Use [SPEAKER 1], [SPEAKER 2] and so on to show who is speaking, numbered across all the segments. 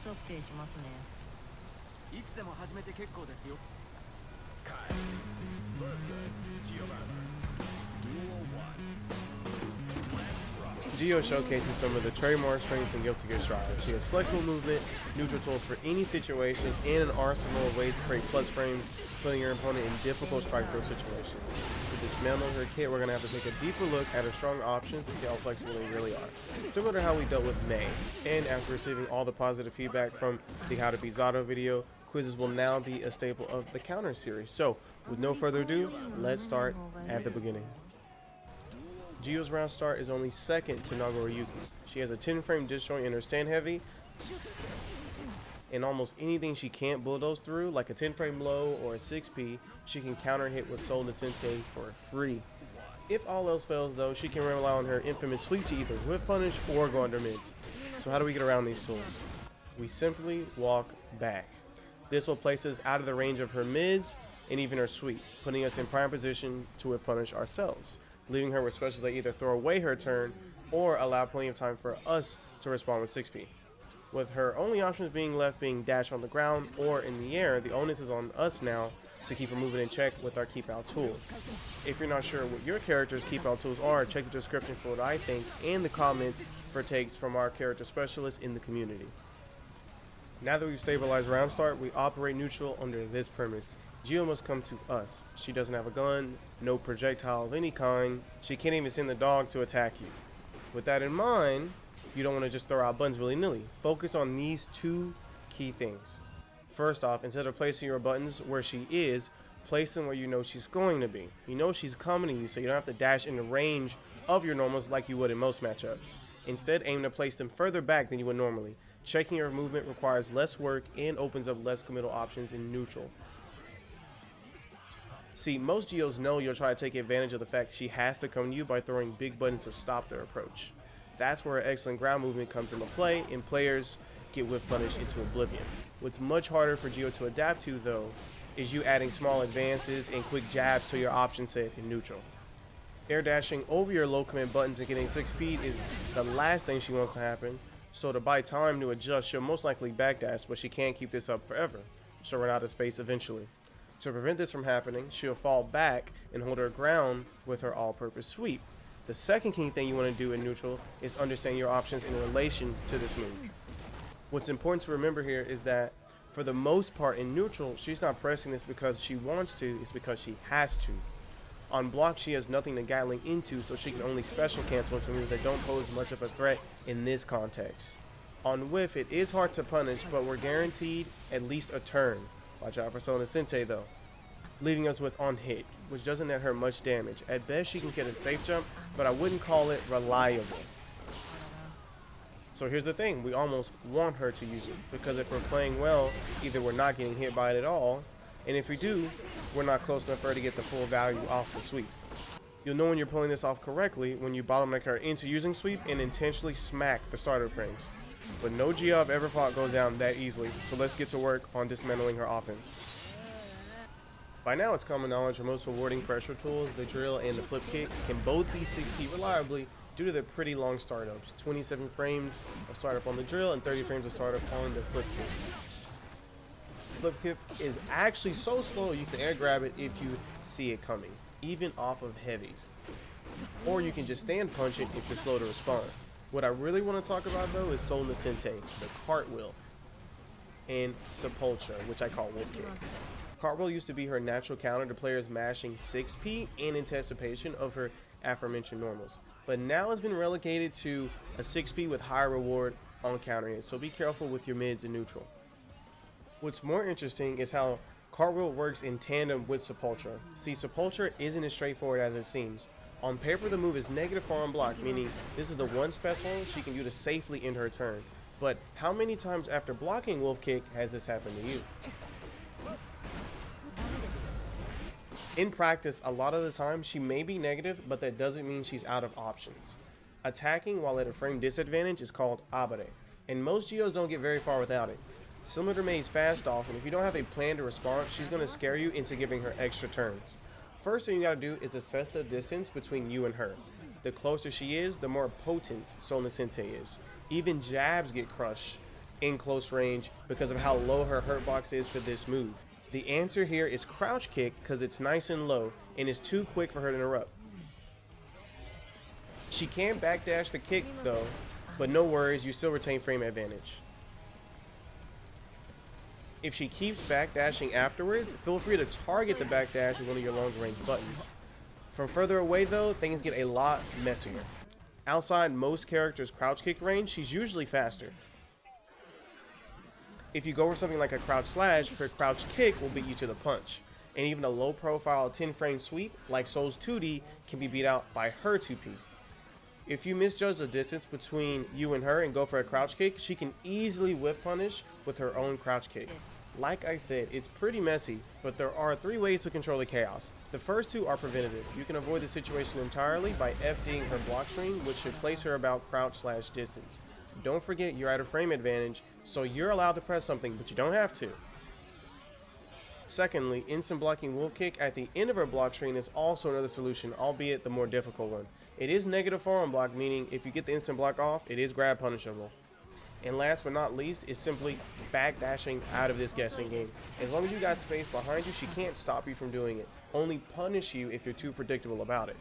[SPEAKER 1] 測定しますね。
[SPEAKER 2] いつでも始めて結構ですよ。
[SPEAKER 3] Kai versus Giovanna. Duel 1. Let's rock.
[SPEAKER 4] Gio showcases some of the trademark strengths in Guilty Gear Strive. She has flexible movement, neutral tools for any situation, and an arsenal of ways to create plus frames, putting your opponent in difficult strike throw situations. To dismantle her kit, we're going to have to take a deeper look at her strong options to see how flexible they really are. Similar to how we dealt with May, and after receiving all the positive feedback from the How to Beat Zato video, quizzes will now be a staple of the Counter series. So, with no further ado, let's start at the beginning. Gio's round start is only second to Nagoriyuki's. She has a 10-frame disjoint in her stand heavy, and almost anything she can't bulldoze through, like a 10-frame low or a 6P, she can counter hit with Soul Nascente for free. If all else fails though, she can rely on her infamous sweep to either whiff punish or go under mids. So how do we get around these tools? We simply walk back. This will place us out of the range of her mids and even her sweep, putting us in prime position to whiff punish ourselves, leaving her with specials that either throw away her turn or allow plenty of time for us to respond with 6P. With her only options being left being dash on the ground or in the air, the onus is on us now to keep her moving in check with our keep out tools. If you're not sure what your character's keep out tools are, check the description for what I think and the comments for takes from our character specialists in the community. Now that we've stabilized round start, we operate neutral under this premise. Gio must come to us. She doesn't have a gun, no projectile of any kind. She can't even send the dog to attack you. With that in mind, you don't want to just throw out buttons willy-nilly. Focus on these two key things. First off, instead of placing your buttons where she is, place them where you know she's going to be. You know she's coming to you, so you don't have to dash in the range of your normals like you would in most matchups. Instead, aim to place them further back than you would normally. Checking your movement requires less work and opens up less committal options in neutral. See, most Geos know you'll try to take advantage of the fact she has to come to you by throwing big buttons to stop their approach. That's where excellent ground movement comes into play, and players get whiff punished into oblivion. What's much harder for Gio to adapt to, though, is you adding small advances and quick jabs to your option set in neutral. Air dashing over your low command buttons and getting 6 speed is the last thing she wants to happen, so to buy time to adjust, she'll most likely backdash, but she can't keep this up forever. She'll run out of space eventually. To prevent this from happening, she'll fall back and hold her ground with her all-purpose sweep. The second key thing you want to do in neutral is understand your options in relation to this move. What's important to remember here is that for the most part in neutral, she's not pressing this because she wants to, it's because she has to. On block, she has nothing to Gatling into, so she can only special cancel into moves that don't pose much of a threat in this context. On whiff, it is hard to punish, but we're guaranteed at least a turn. Watch out for Soul Nascente though. Leaving us with on hit, which doesn't net her much damage. At best, she can get a safe jump, but I wouldn't call it reliable. So here's the thing, we almost want her to use it, because if we're playing well, either we're not getting hit by it at all, and if we do, we're not close enough for her to get the full value off the sweep. You'll know when you're pulling this off correctly when you bottleneck her into using sweep and intentionally smack the starter frames. But no Geo I've ever fought goes down that easily, so let's get to work on dismantling her offense. By now it's common knowledge her most rewarding pressure tools, the drill and the flip kick, can both be 6P reliably due to their pretty long startups. 27 frames of startup on the drill and 30 frames of startup on the flip kick. Flip kick is actually so slow you can air grab it if you see it coming, even off of heavies. Or you can just stand punch it if you're slow to respond. What I really want to talk about though is Soul Nascente, the cartwheel, and Sepultura, which I call wolf kick. Cartwheel used to be her natural counter to players mashing 6P in anticipation of her aforementioned normals, but now it's been relegated to a 6P with higher reward on countering it, so be careful with your mids and neutral. What's more interesting is how Cartwheel works in tandem with Sepultura. See, Sepultura isn't as straightforward as it seems. On paper, the move is negative 4 on block, meaning this is the one special she can do to safely end her turn. But how many times after blocking Wolf Kick has this happened to you? In practice, a lot of the time she may be negative, but that doesn't mean she's out of options. Attacking while at a frame disadvantage is called Abare, and most Geos don't get very far without it. Similar to May's fast off, and if you don't have a plan to respond, she's going to scare you into giving her extra turns. First thing you gotta do is assess the distance between you and her. The closer she is, the more potent Soul Nascente is. Even jabs get crushed in close range because of how low her hurt box is for this move. The answer here is crouch kick because it's nice and low and is too quick for her to interrupt. She can backdash the kick though, but no worries, you still retain frame advantage. If she keeps backdashing afterwards, feel free to target the backdash with one of your longer range buttons. From further away though, things get a lot messier. Outside most characters' crouch kick range, she's usually faster. If you go for something like a crouch slash, her crouch kick will beat you to the punch. And even a low profile 10 frame sweep like Soul's 2D can be beat out by her 2P. If you misjudge the distance between you and her and go for a crouch kick, she can easily whip punish with her own crouch kick. Like I said, it's pretty messy, but there are 3 ways to control the chaos. The first 2 are preventative. You can avoid the situation entirely by FDing her block string, which should place her about crouch slash distance. Don't forget you're at a frame advantage, so you're allowed to press something, but you don't have to. Secondly, instant blocking wolf kick at the end of her block string is also another solution, albeit the more difficult one. It is negative forearm block, meaning if you get the instant block off, it is grab punishable. And last but not least is simply backdashing out of this guessing game. As long as you got space behind you, she can't stop you from doing it. Only punish you if you're too predictable about it.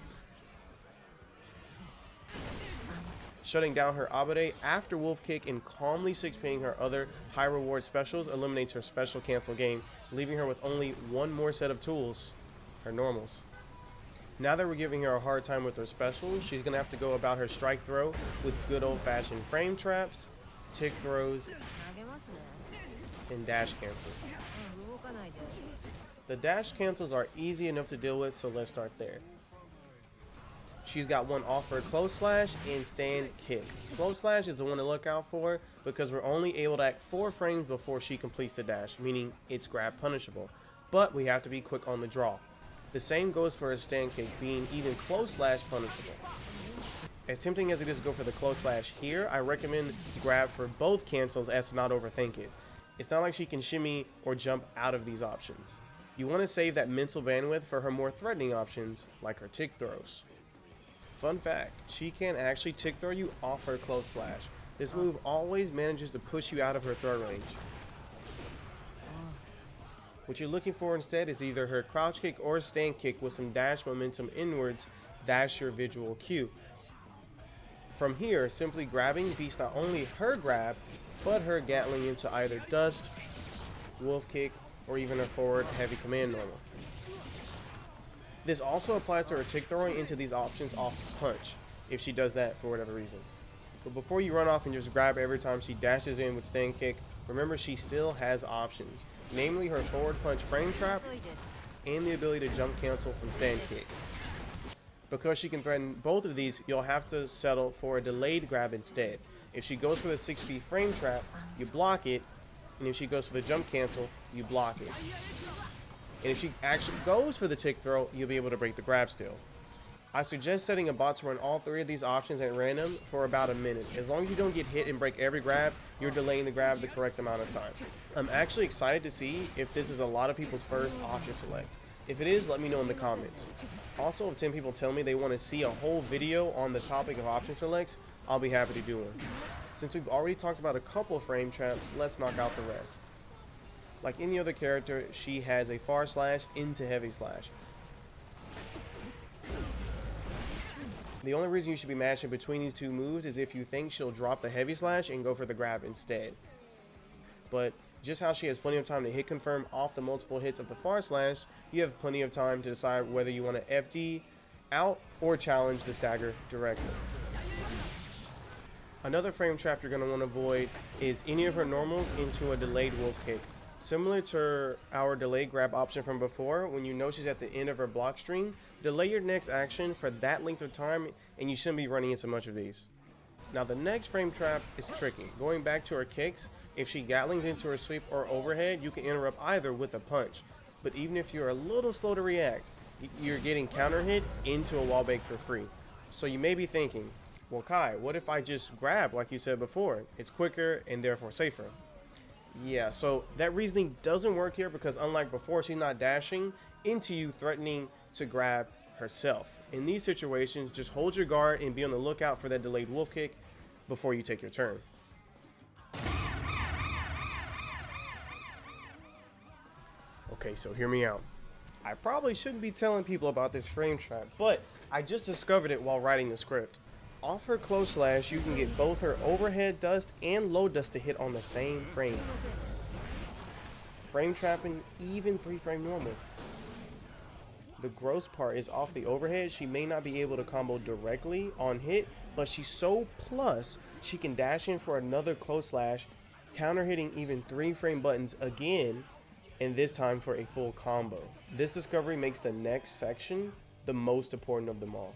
[SPEAKER 4] Shutting down her Abare after wolf kick and calmly 6Ping her other high reward specials eliminates her special cancel game, leaving her with only one more set of tools, her normals. Now that we're giving her a hard time with her specials, she's going to have to go about her strike throw with good old fashioned frame traps, tick throws, and dash cancels. The dash cancels are easy enough to deal with, so let's start there. She's got one off her close slash and stand kick. Close slash is the one to look out for because we're only able to act 4 frames before she completes the dash, meaning it's grab punishable. But we have to be quick on the draw. The same goes for a stand kick, being even close slash punishable. As tempting as it is to go for the close slash here, I recommend grab for both cancels as to not overthink it. It's not like she can shimmy or jump out of these options. You want to save that mental bandwidth for her more threatening options, like her tick throws. Fun fact, she can actually tick throw you off her close slash. This move always manages to push you out of her throw range. What you're looking for instead is either her crouch kick or stand kick with some dash momentum inwards, dash your visual cue. From here, simply grabbing beats not only her grab, but her gatling into either dust, wolf kick, or even her forward heavy command normal. This also applies to her tick throwing into these options off punch, if she does that for whatever reason. But before you run off and just grab every time she dashes in with stand kick, remember she still has options, namely her forward punch frame trap and the ability to jump cancel from stand kick. Because she can threaten both of these, you'll have to settle for a delayed grab instead. If she goes for the 6P frame trap, you block it, and if she goes for the jump cancel, you block it. And if she actually goes for the tick throw, you'll be able to break the grab still. I suggest setting a bot to run all 3 of these options at random for about a minute. As long as you don't get hit and break every grab, you're delaying the grab the correct amount of time. I'm actually excited to see if this is a lot of people's first option select. If it is, let me know in the comments. Also, if 10 people tell me they want to see a whole video on the topic of option selects, I'll be happy to do one. Since we've already talked about a couple frame traps, let's knock out the rest. Like any other character, she has a far slash into heavy slash. The only reason you should be matching between these 2 moves is if you think she'll drop the heavy slash and go for the grab instead. But just how she has plenty of time to hit confirm off the multiple hits of the far slash, you have plenty of time to decide whether you want to FD out or challenge the stagger directly. Another frame trap you're going to want to avoid is any of her normals into a delayed wolf kick. Similar to our delayed grab option from before, when you know she's at the end of her block string, delay your next action for that length of time and you shouldn't be running into much of these. Now the next frame trap is tricky. Going back to her kicks, if she gatlings into her sweep or overhead, you can interrupt either with a punch. But even if you're a little slow to react, you're getting counter hit into a wall break for free. So you may be thinking, well Kai, what if I just grab like you said before? It's quicker and therefore safer. Yeah, so that reasoning doesn't work here because unlike before, she's not dashing into you threatening to grab herself. In these situations, just hold your guard and be on the lookout for that delayed wolf kick before you take your turn. Okay, so hear me out. I probably shouldn't be telling people about this frame trap, but I just discovered it while writing the script. Off her close slash, you can get both her overhead dust and low dust to hit on the same frame. Frame trapping even 3-frame normals. The gross part is off the overhead, she may not be able to combo directly on hit, but she's so plus, she can dash in for another close slash, counter hitting even 3-frame buttons again, and this time for a full combo. This discovery makes the next section the most important of them all.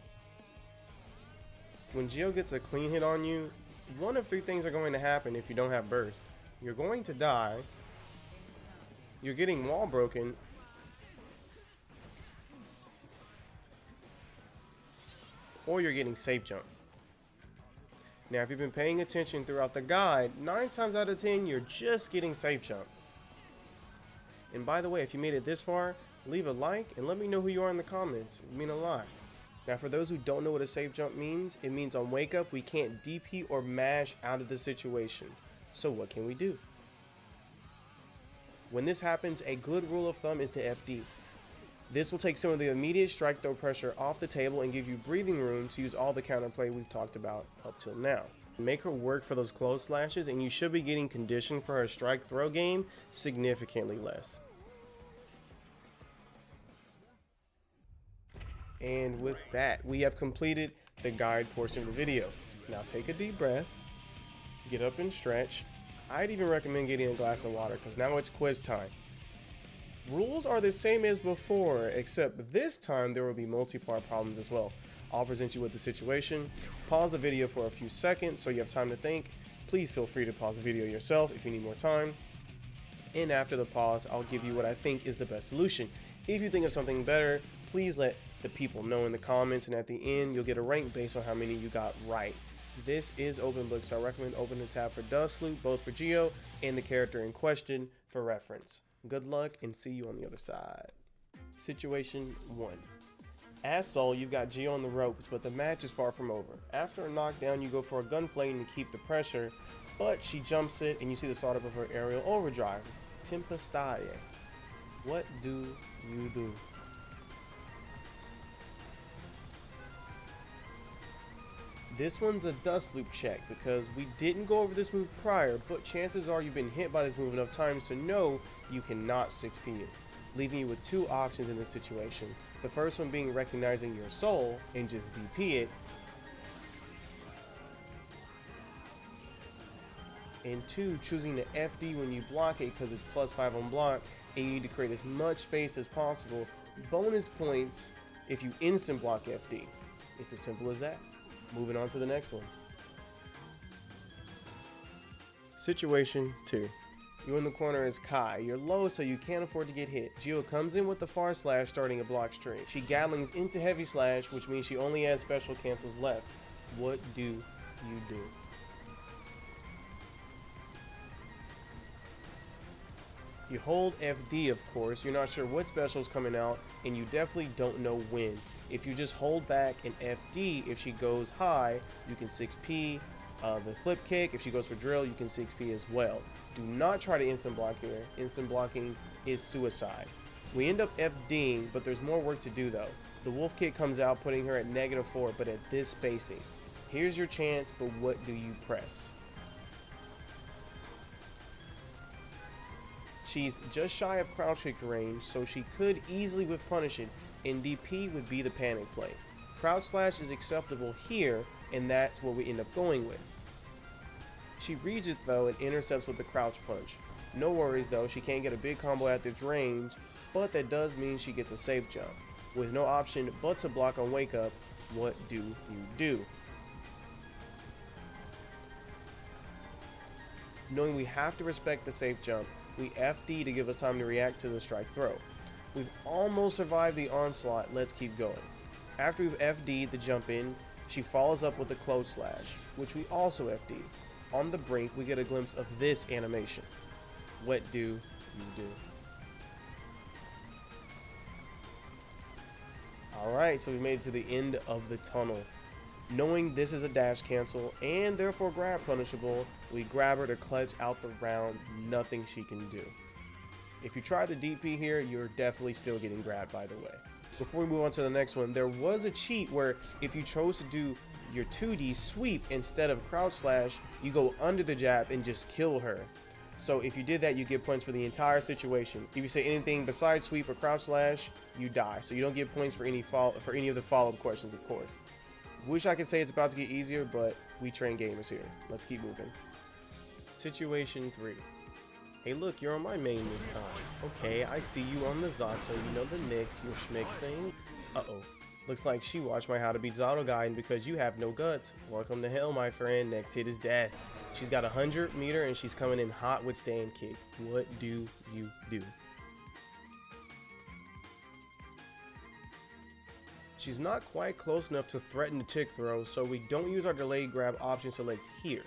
[SPEAKER 4] When Gio gets a clean hit on you, one of 3 things are going to happen if you don't have burst. You're going to die, you're getting wall broken, or you're getting safe jump. Now, if you've been paying attention throughout the guide, 9 times out of 10, you're just getting safe jump. And by the way, if you made it this far, leave a like and let me know who you are in the comments. It means a lot. Now, for those who don't know what a safe jump means, it means on wake up, we can't DP or mash out of the situation. So what can we do? When this happens, a good rule of thumb is to FD. This will take some of the immediate strike throw pressure off the table and give you breathing room to use all the counterplay we've talked about up till now. Make her work for those close slashes, and you should be getting conditioned for her strike throw game significantly less. And with that, we have completed the guide portion of the video. Now take a deep breath, get up and stretch. I'd even recommend getting a glass of water because now it's quiz time. Rules are the same as before, except this time there will be multi-part problems as well. I'll present you with the situation, pause the video for a few seconds so you have time to think. Please feel free to pause the video yourself if you need more time. And after the pause, I'll give you what I think is the best solution. If you think of something better, please let the people know in the comments, and at the end, you'll get a rank based on how many you got right. This is open book, so I recommend opening the tab for Dust Loop, both for Gio and the character in question for reference. Good luck and see you on the other side. Situation 1. As Soul, you've got Gio on the ropes, but the match is far from over. After a knockdown, you go for a gunflame to keep the pressure, but she jumps it and you see the start up of her aerial overdrive. Tempestade. What do you do? This one's a dust loop check because we didn't go over this move prior, but chances are you've been hit by this move enough times to know you cannot 6P it, leaving you with 2 options in this situation. The first one being recognizing your soul and just DP it, and 2, choosing to FD when you block it because it's +5 on block and you need to create as much space as possible. Bonus points if you instant block FD. It's as simple as that. Moving on to the next one. Situation 2. You in the corner is Kai. You're low, so you can't afford to get hit. Gio comes in with the far slash, starting a block string. She gattlings into heavy slash, which means she only has special cancels left. What do you do? You hold FD, of course. You're not sure what special is coming out, and you definitely don't know when. If you just hold back and FD, if she goes high, you can 6P the flip kick. If she goes for drill, you can 6P as well. Do not try to instant block here. Instant blocking is suicide. We end up FDing, but there's more work to do though. The wolf kick comes out, putting her at -4, but at this spacing. Here's your chance, but what do you press? She's just shy of crouch kick range, so she could easily whiff punish it, and DP would be the panic play. Crouch slash is acceptable here, and that's what we end up going with. She reads it though and intercepts with the crouch punch. No worries though, she can't get a big combo at this range, but that does mean she gets a safe jump. With no option but to block on wake up, what do you do? Knowing we have to respect the safe jump, we FD to give us time to react to the strike throw. We've almost survived the onslaught, let's keep going. After we've FD'd the jump in, she follows up with a close slash, which we also FD. On the brink, we get a glimpse of this animation. What do you do? Alright, so we made it to the end of the tunnel. Knowing this is a dash cancel and therefore grab punishable, we grab her to clutch out the round, nothing she can do. If you try the DP here, you're definitely still getting grabbed, by the way. Before we move on to the next one, there was a cheat where if you chose to do your 2D sweep instead of crouch slash, you go under the jab and just kill her. So if you did that, you get points for the entire situation. If you say anything besides sweep or crouch slash, you die. So you don't get points for any of the follow-up questions, of course. Wish I could say it's about to get easier, but we train gamers here. Let's keep moving. Situation 3. Hey look, you're on my main this time. Okay, I see you on the Zato, you know the mix, you're schmixing. Uh-oh. Looks like she watched my How to Beat Zato guide, and because you have no guts. Welcome to hell, my friend. Next hit is death. She's got 100 meter and she's coming in hot with stand kick. What do you do? She's not quite close enough to threaten the tick throw, so we don't use our delayed grab option select here.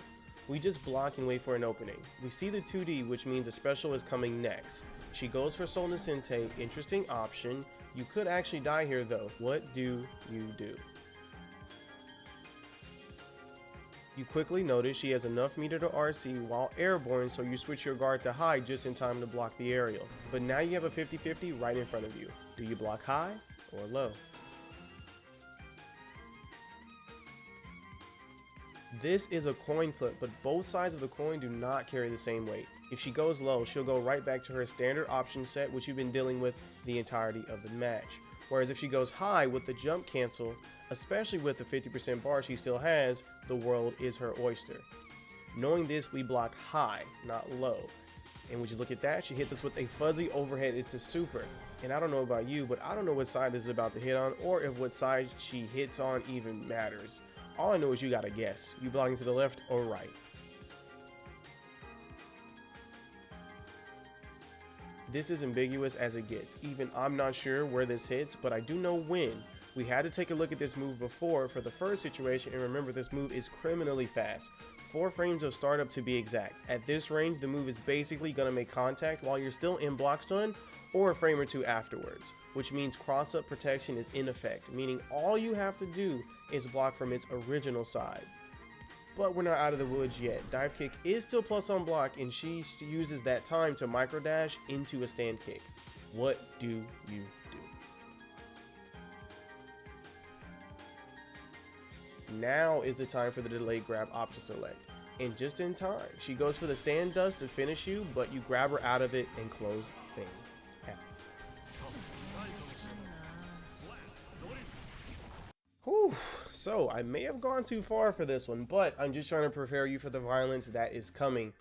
[SPEAKER 4] We just block and wait for an opening. We see the 2D, which means a special is coming next. She goes for Sol Nascente, interesting option. You could actually die here though. What do you do? You quickly notice she has enough meter to RC while airborne, so you switch your guard to high just in time to block the aerial. But now you have a 50-50 right in front of you. Do you block high or low? This is a coin flip, but both sides of the coin do not carry the same weight. If she goes low, she'll go right back to her standard option set, which you've been dealing with the entirety of the match. Whereas if she goes high with the jump cancel, especially with the 50% bar she still has, the world is her oyster. Knowing this, we block high, not low. And would you look at that? She hits us with a fuzzy overhead into super. And I don't know about you, but I don't know what side this is about to hit on, or if what side she hits on even matters. All I know is you gotta guess. You blocking to the left or right. This is ambiguous as it gets. Even I'm not sure where this hits, but I do know when. We had to take a look at this move before for the first situation, and remember this move is criminally fast. 4 frames of startup to be exact. At this range, the move is basically gonna make contact while you're still in block stun, or a frame or two afterwards, which means cross-up protection is in effect, meaning all you have to do is block from its original side. But we're not out of the woods yet. Dive kick is still plus on block, and she uses that time to micro dash into a stand kick. What do you do? Now is the time for the delayed grab option select. And just in time, she goes for the stand dust to finish you, but you grab her out of it and close things out. Whew. So I may have gone too far for this one, but I'm just trying to prepare you for the violence that is coming.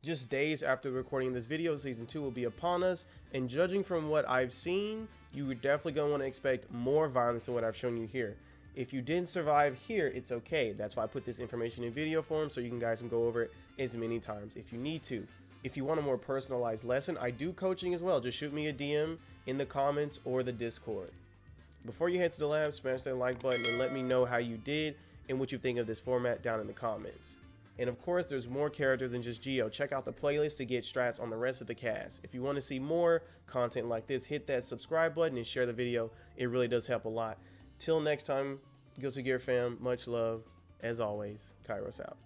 [SPEAKER 4] Just days after recording this video, season 2 will be upon us, and judging from what I've seen, you are definitely going to want to expect more violence than what I've shown you here. If you didn't survive here, it's okay. That's why I put this information in video form, so you guys can go over it as many times if you need to. If you want a more personalized lesson, I do coaching as well. Just shoot me a DM in the comments or the Discord. Before you head to the lab, smash that like button and let me know how you did and what you think of this format down in the comments. And of course, there's more characters than just Geo. Check out the playlist to get strats on the rest of the cast. If you want to see more content like this, hit that subscribe button and share the video. It really does help a lot. Till next time, Guilty Gear fam, much love. As always, Kairos out.